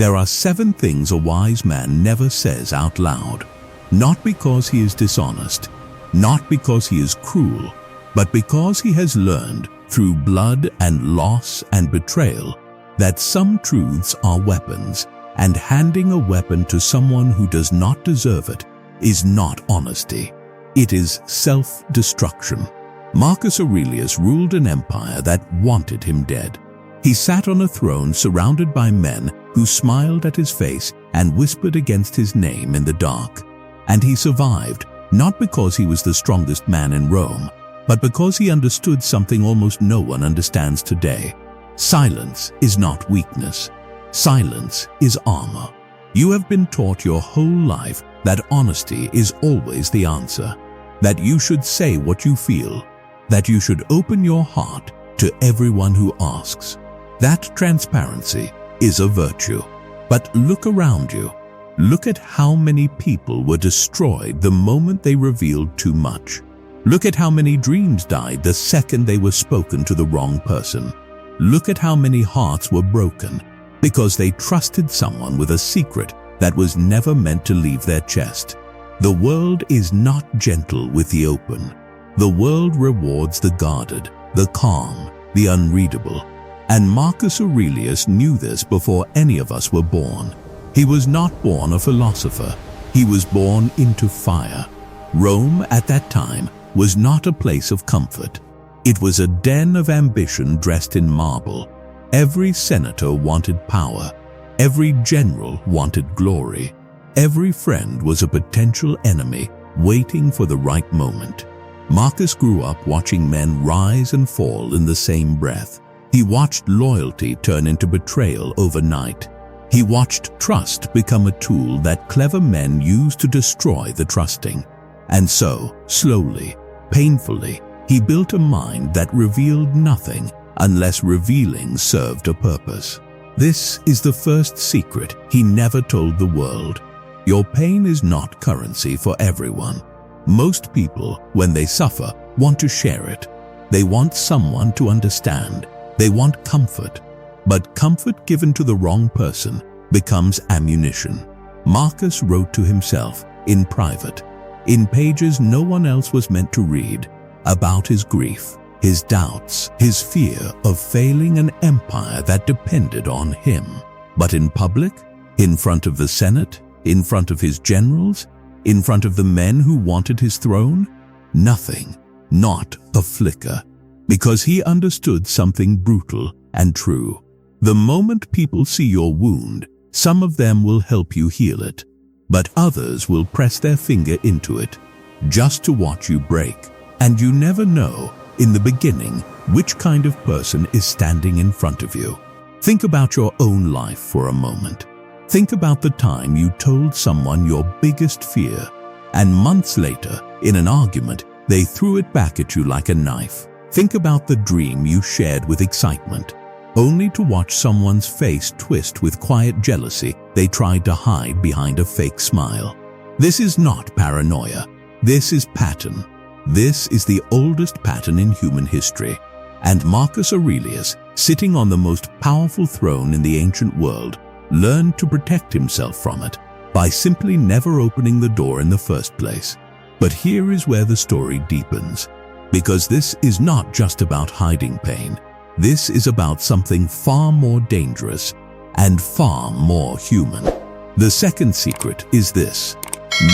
There are 7 things a wise man never says out loud. Not because he is dishonest, not because he is cruel, but because he has learned through blood and loss and betrayal that some truths are weapons, and handing a weapon to someone who does not deserve it is not honesty. It is self-destruction. Marcus Aurelius ruled an empire that wanted him dead. He sat on a throne surrounded by men who smiled at his face and whispered against his name in the dark. And he survived, not because he was the strongest man in Rome, but because he understood something almost no one understands today. Silence is not weakness. Silence is armor. You have been taught your whole life that honesty is always the answer, that you should say what you feel, that you should open your heart to everyone who asks. That transparency is a virtue. But look around you. Look at how many people were destroyed the moment they revealed too much. Look at how many dreams died the second they were spoken to the wrong person. Look at how many hearts were broken because they trusted someone with a secret that was never meant to leave their chest. The world is not gentle with the open. The world rewards the guarded, the calm, the unreadable. And Marcus Aurelius knew this before any of us were born. He was not born a philosopher. He was born into fire. Rome at that time was not a place of comfort. It was a den of ambition dressed in marble. Every senator wanted power. Every general wanted glory. Every friend was a potential enemy waiting for the right moment. Marcus grew up watching men rise and fall in the same breath. He watched loyalty turn into betrayal overnight. He watched trust become a tool that clever men used to destroy the trusting. And so, slowly, painfully, he built a mind that revealed nothing unless revealing served a purpose. This is the first secret he never told the world. Your pain is not currency for everyone. Most people, when they suffer, want to share it. They want someone to understand. They want comfort. But comfort given to the wrong person becomes ammunition. Marcus wrote to himself in private, in pages no one else was meant to read, about his grief, his doubts, his fear of failing an empire that depended on him. But in public, in front of the Senate, in front of his generals, in front of the men who wanted his throne, nothing, not a flicker, because he understood something brutal and true. The moment people see your wound, some of them will help you heal it, but others will press their finger into it, just to watch you break. And you never know, in the beginning, which kind of person is standing in front of you. Think about your own life for a moment. Think about the time you told someone your biggest fear, and months later, in an argument, they threw it back at you like a knife. Think about the dream you shared with excitement, only to watch someone's face twist with quiet jealousy they tried to hide behind a fake smile. This is not paranoia. This is pattern. This is the oldest pattern in human history. And Marcus Aurelius, sitting on the most powerful throne in the ancient world, learned to protect himself from it by simply never opening the door in the first place. But here is where the story deepens, because this is not just about hiding pain. This is about something far more dangerous and far more human. The second secret is this: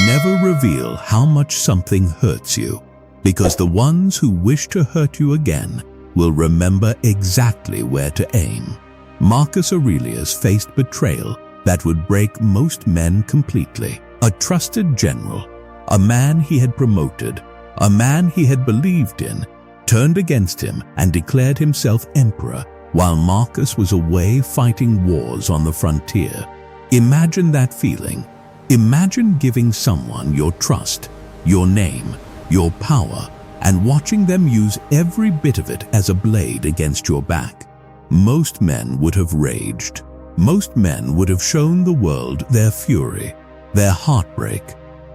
never reveal how much something hurts you, because the ones who wish to hurt you again will remember exactly where to aim. Marcus Aurelius faced betrayal that would break most men completely. A trusted general, a man he had promoted, a man he had believed in, turned against him and declared himself emperor while Marcus was away fighting wars on the frontier. Imagine that feeling. Imagine giving someone your trust, your name, your power, and watching them use every bit of it as a blade against your back. Most men would have raged. Most men would have shown the world their fury, their heartbreak,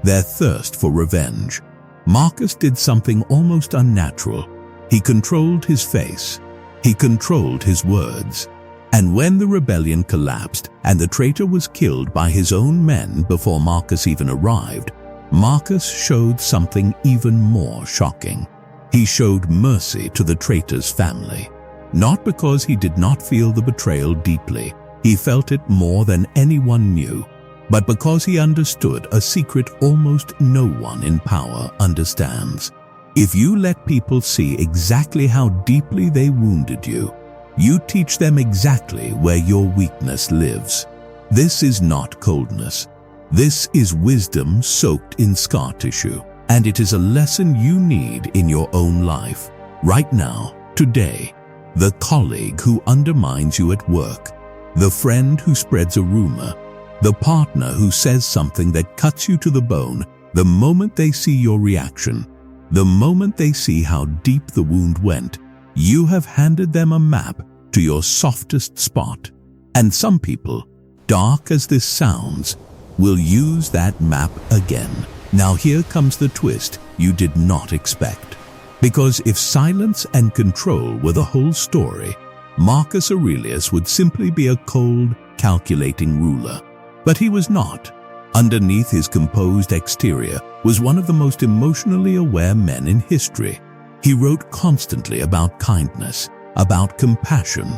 their thirst for revenge. Marcus did something almost unnatural. He controlled his face. He controlled his words. And when the rebellion collapsed and the traitor was killed by his own men before Marcus even arrived, Marcus showed something even more shocking. He showed mercy to the traitor's family. Not because he did not feel the betrayal deeply, he felt it more than anyone knew, but because he understood a secret almost no one in power understands. If you let people see exactly how deeply they wounded you, you teach them exactly where your weakness lives. This is not coldness. This is wisdom soaked in scar tissue, and it is a lesson you need in your own life. Right now, today, the colleague who undermines you at work, the friend who spreads a rumor, the partner who says something that cuts you to the bone, the moment they see your reaction, the moment they see how deep the wound went, you have handed them a map to your softest spot. And some people, dark as this sounds, will use that map again. Now here comes the twist you did not expect. Because if silence and control were the whole story, Marcus Aurelius would simply be a cold, calculating ruler. But he was not. Underneath his composed exterior was one of the most emotionally aware men in history. He wrote constantly about kindness, about compassion,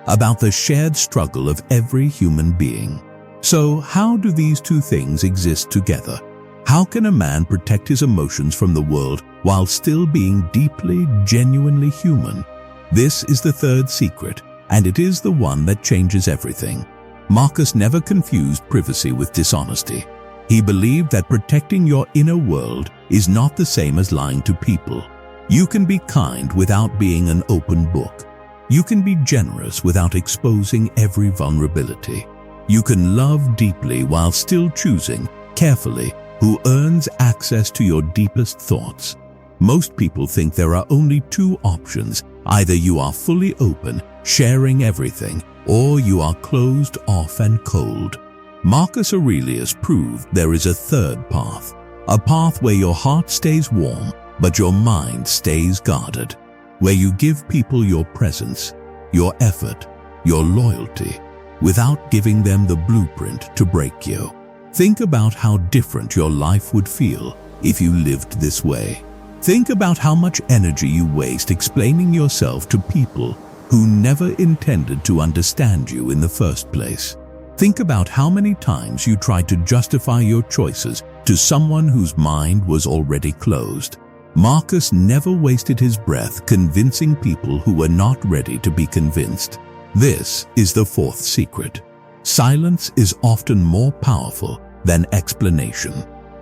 about the shared struggle of every human being. So how do these two things exist together? How can a man protect his emotions from the world while still being deeply, genuinely human? This is the third secret, and it is the one that changes everything. Marcus never confused privacy with dishonesty. He believed that protecting your inner world is not the same as lying to people. You can be kind without being an open book. You can be generous without exposing every vulnerability. You can love deeply while still choosing, carefully, who earns access to your deepest thoughts. Most people think there are only two options. Either you are fully open, sharing everything, or you are closed off and cold. Marcus Aurelius proved there is a third path, a path where your heart stays warm, but your mind stays guarded, where you give people your presence, your effort, your loyalty, without giving them the blueprint to break you. Think about how different your life would feel if you lived this way. Think about how much energy you waste explaining yourself to people who never intended to understand you in the first place. Think about how many times you tried to justify your choices to someone whose mind was already closed. Marcus never wasted his breath convincing people who were not ready to be convinced. This is the fourth secret. Silence is often more powerful than explanation.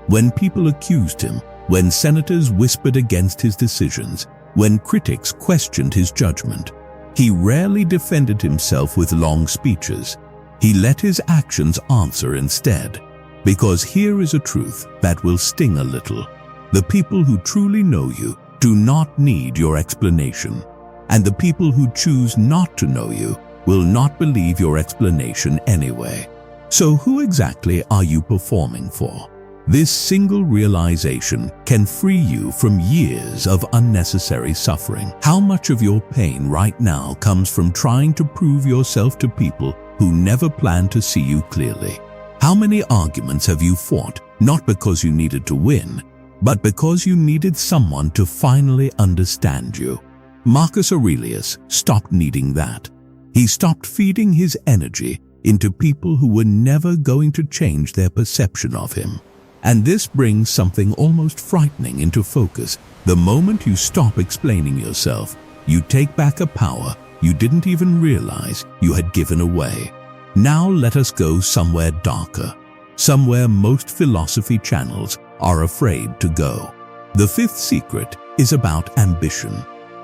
When people accused him, when senators whispered against his decisions, when critics questioned his judgment, he rarely defended himself with long speeches. He let his actions answer instead. Because here is a truth that will sting a little. The people who truly know you do not need your explanation. And the people who choose not to know you will not believe your explanation anyway. So who exactly are you performing for? This single realization can free you from years of unnecessary suffering. How much of your pain right now comes from trying to prove yourself to people who never planned to see you clearly? How many arguments have you fought, not because you needed to win, but because you needed someone to finally understand you? Marcus Aurelius stopped needing that. He stopped feeding his energy into people who were never going to change their perception of him. And this brings something almost frightening into focus. The moment you stop explaining yourself, you take back a power you didn't even realize you had given away. Now let us go somewhere darker, somewhere most philosophy channels are afraid to go. The fifth secret is about ambition,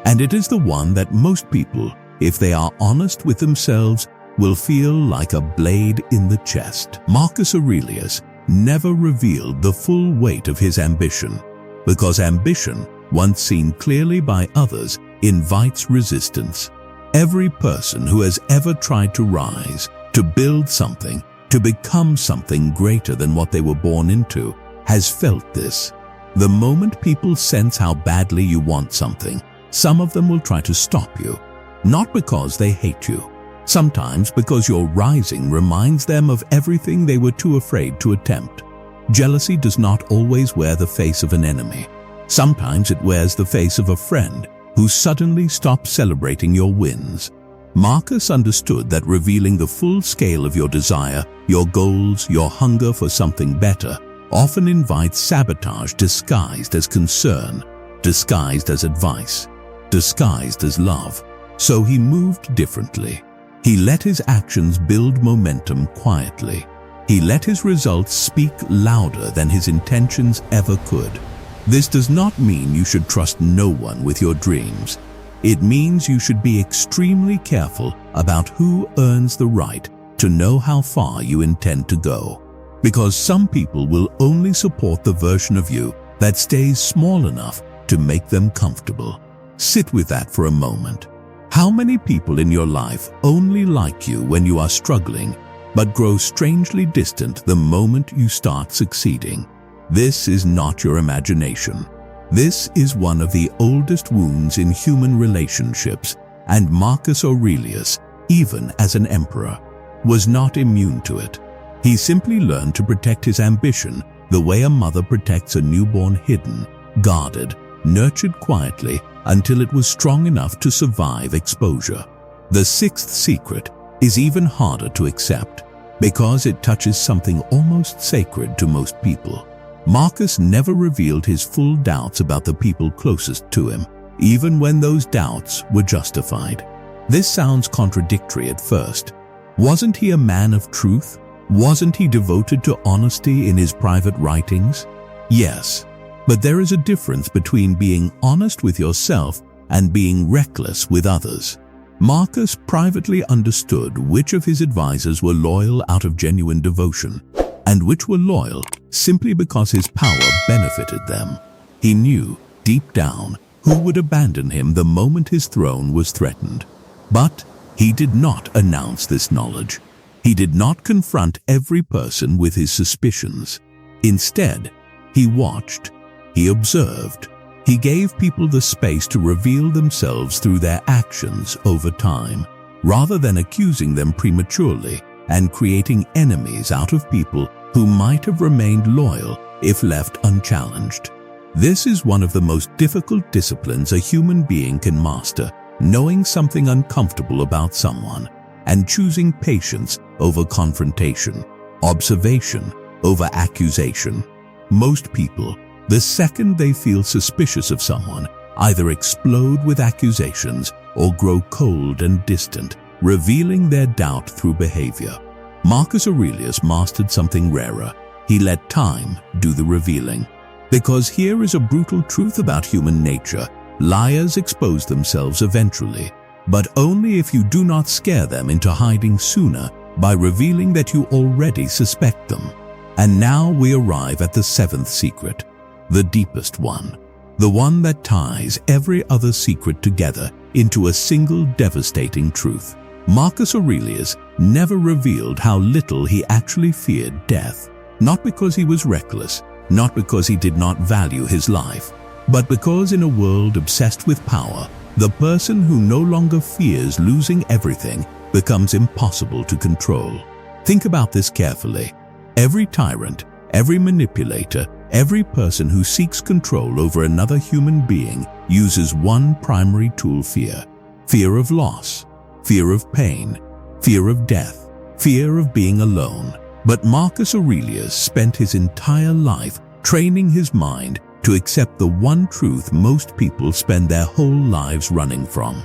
and it is the one that most people, if they are honest with themselves, will feel like a blade in the chest. Marcus Aurelius never revealed the full weight of his ambition, because ambition, once seen clearly by others, invites resistance. Every person who has ever tried to rise, to build something, to become something greater than what they were born into, has felt this. The moment people sense how badly you want something, some of them will try to stop you, not because they hate you, Sometimes because your rising reminds them of everything they were too afraid to attempt. Jealousy does not always wear the face of an enemy. Sometimes it wears the face of a friend who suddenly stops celebrating your wins. Marcus understood that revealing the full scale of your desire, your goals, your hunger for something better, often invites sabotage disguised as concern, disguised as advice, disguised as love. So he moved differently. He let his actions build momentum quietly. He let his results speak louder than his intentions ever could. This does not mean you should trust no one with your dreams. It means you should be extremely careful about who earns the right to know how far you intend to go. Because some people will only support the version of you that stays small enough to make them comfortable. Sit with that for a moment. How many people in your life only like you when you are struggling, but grow strangely distant the moment you start succeeding? This is not your imagination. This is one of the oldest wounds in human relationships, and Marcus Aurelius, even as an emperor, was not immune to it. He simply learned to protect his ambition the way a mother protects a newborn, hidden, guarded, nurtured quietly until it was strong enough to survive exposure. The sixth secret is even harder to accept because it touches something almost sacred to most people. Marcus never revealed his full doubts about the people closest to him, even when those doubts were justified. This sounds contradictory at first. Wasn't he a man of truth? Wasn't he devoted to honesty in his private writings? Yes, but there is a difference between being honest with yourself and being reckless with others. Marcus privately understood which of his advisors were loyal out of genuine devotion, and which were loyal simply because his power benefited them. He knew, deep down, who would abandon him the moment his throne was threatened. But he did not announce this knowledge. He did not confront every person with his suspicions. Instead, he watched, he observed, he gave people the space to reveal themselves through their actions over time, rather than accusing them prematurely and creating enemies out of people who might have remained loyal if left unchallenged. This is one of the most difficult disciplines a human being can master, knowing something uncomfortable about someone and choosing patience over confrontation, observation over accusation. Most people, the second they feel suspicious of someone, either explode with accusations or grow cold and distant, revealing their doubt through behavior. Marcus Aurelius mastered something rarer. He let time do the revealing. Because here is a brutal truth about human nature. Liars expose themselves eventually, but only if you do not scare them into hiding sooner by revealing that you already suspect them. And now we arrive at the seventh secret, the deepest one, the one that ties every other secret together into a single devastating truth. Marcus Aurelius never revealed how little he actually feared death, not because he was reckless, not because he did not value his life, but because in a world obsessed with power, the person who no longer fears losing everything becomes impossible to control. Think about this carefully. Every tyrant, every manipulator, every person who seeks control over another human being uses one primary tool: fear. Fear of loss, fear of pain, fear of death, fear of being alone. But Marcus Aurelius spent his entire life training his mind to accept the one truth most people spend their whole lives running from.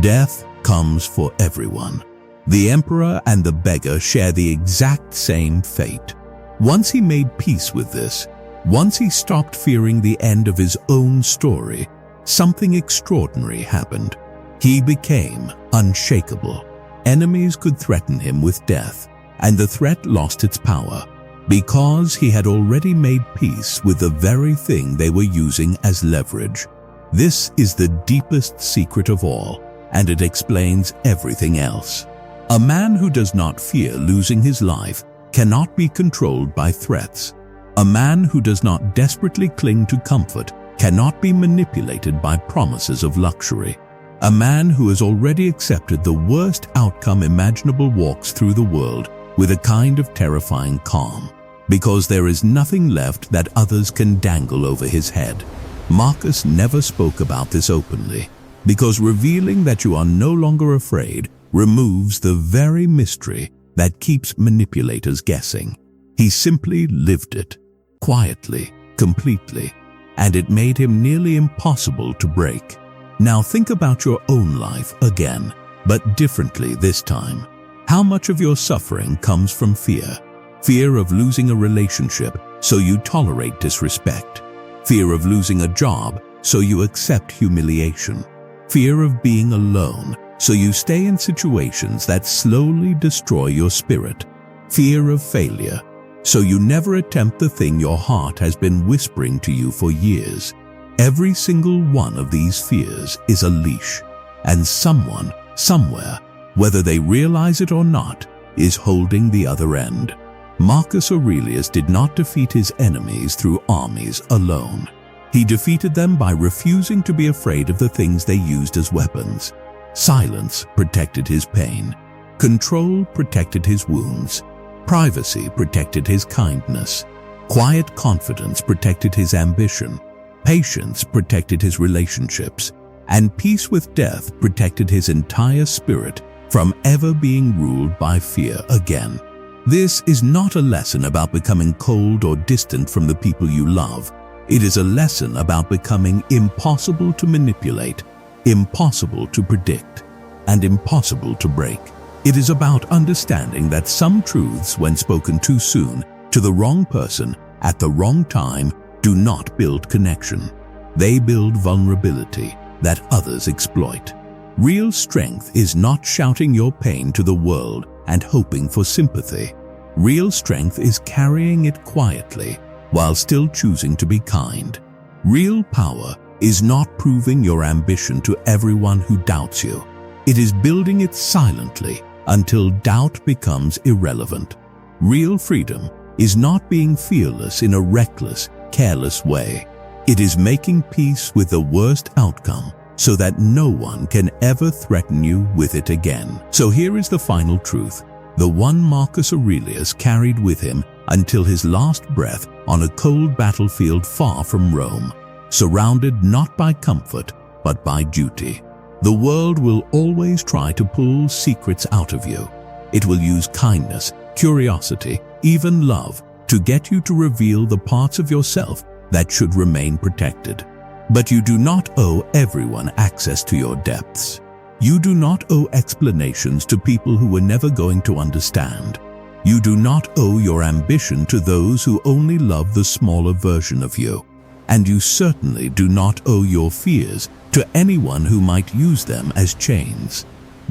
Death comes for everyone. The emperor and the beggar share the exact same fate. Once he made peace with this, once he stopped fearing the end of his own story, something extraordinary happened. He became unshakable. Enemies could threaten him with death, and the threat lost its power, because he had already made peace with the very thing they were using as leverage. This is the deepest secret of all, and it explains everything else. A man who does not fear losing his life cannot be controlled by threats. A man who does not desperately cling to comfort cannot be manipulated by promises of luxury. A man who has already accepted the worst outcome imaginable walks through the world with a kind of terrifying calm, because there is nothing left that others can dangle over his head. Marcus never spoke about this openly, because revealing that you are no longer afraid removes the very mystery that keeps manipulators guessing. He simply lived it, quietly, completely, and it made him nearly impossible to break. Now think about your own life again, but differently this time. How much of your suffering comes from fear? Fear of losing a relationship, so you tolerate disrespect. Fear of losing a job, so you accept humiliation. Fear of being alone, so you stay in situations that slowly destroy your spirit. Fear of failure, so you never attempt the thing your heart has been whispering to you for years. Every single one of these fears is a leash, and someone, somewhere, whether they realize it or not, is holding the other end. Marcus Aurelius did not defeat his enemies through armies alone. He defeated them by refusing to be afraid of the things they used as weapons. Silence protected his pain. Control protected his wounds. Privacy protected his kindness. Quiet confidence protected his ambition. Patience protected his relationships. And peace with death protected his entire spirit from ever being ruled by fear again. This is not a lesson about becoming cold or distant from the people you love. It is a lesson about becoming impossible to manipulate, impossible to predict, and impossible to break. It is about understanding that some truths, when spoken too soon, to the wrong person, at the wrong time, do not build connection. They build vulnerability that others exploit. Real strength is not shouting your pain to the world and hoping for sympathy. Real strength is carrying it quietly while still choosing to be kind. Real power is not proving your ambition to everyone who doubts you. It is building it silently until doubt becomes irrelevant. Real freedom is not being fearless in a reckless, careless way. It is making peace with the worst outcome so that no one can ever threaten you with it again. So here is the final truth, the one Marcus Aurelius carried with him until his last breath on a cold battlefield far from Rome, surrounded not by comfort but by duty. The world will always try to pull secrets out of you. It will use kindness, curiosity, even love to get you to reveal the parts of yourself that should remain protected. But you do not owe everyone access to your depths. You do not owe explanations to people who were never going to understand. You do not owe your ambition to those who only love the smaller version of you. And you certainly do not owe your fears to anyone who might use them as chains.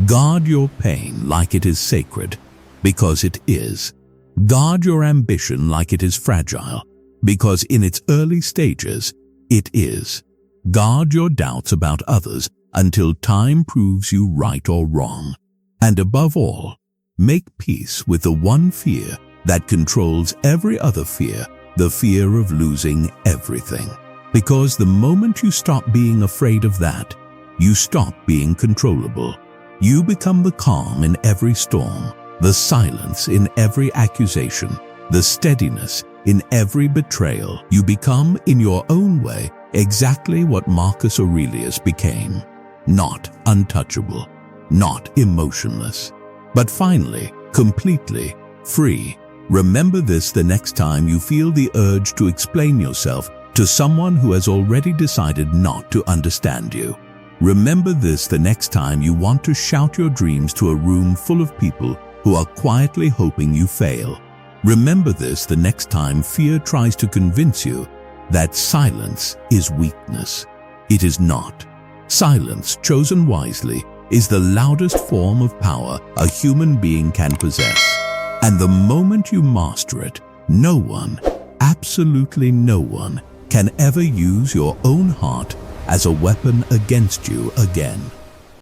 Guard your pain like it is sacred, because it is. Guard your ambition like it is fragile, because in its early stages, it is. Guard your doubts about others until time proves you right or wrong. And above all, make peace with the one fear that controls every other fear, the fear of losing everything. Because the moment you stop being afraid of that, you stop being controllable. You become the calm in every storm, the silence in every accusation, the steadiness in every betrayal. You become, in your own way, exactly what Marcus Aurelius became. Not untouchable, not emotionless, but finally, completely free. Remember this the next time you feel the urge to explain yourself to someone who has already decided not to understand you. Remember this the next time you want to shout your dreams to a room full of people who are quietly hoping you fail. Remember this the next time fear tries to convince you that silence is weakness. It is not. Silence, chosen wisely, is the loudest form of power a human being can possess. And the moment you master it, no one, absolutely no one, can ever use your own heart as a weapon against you again.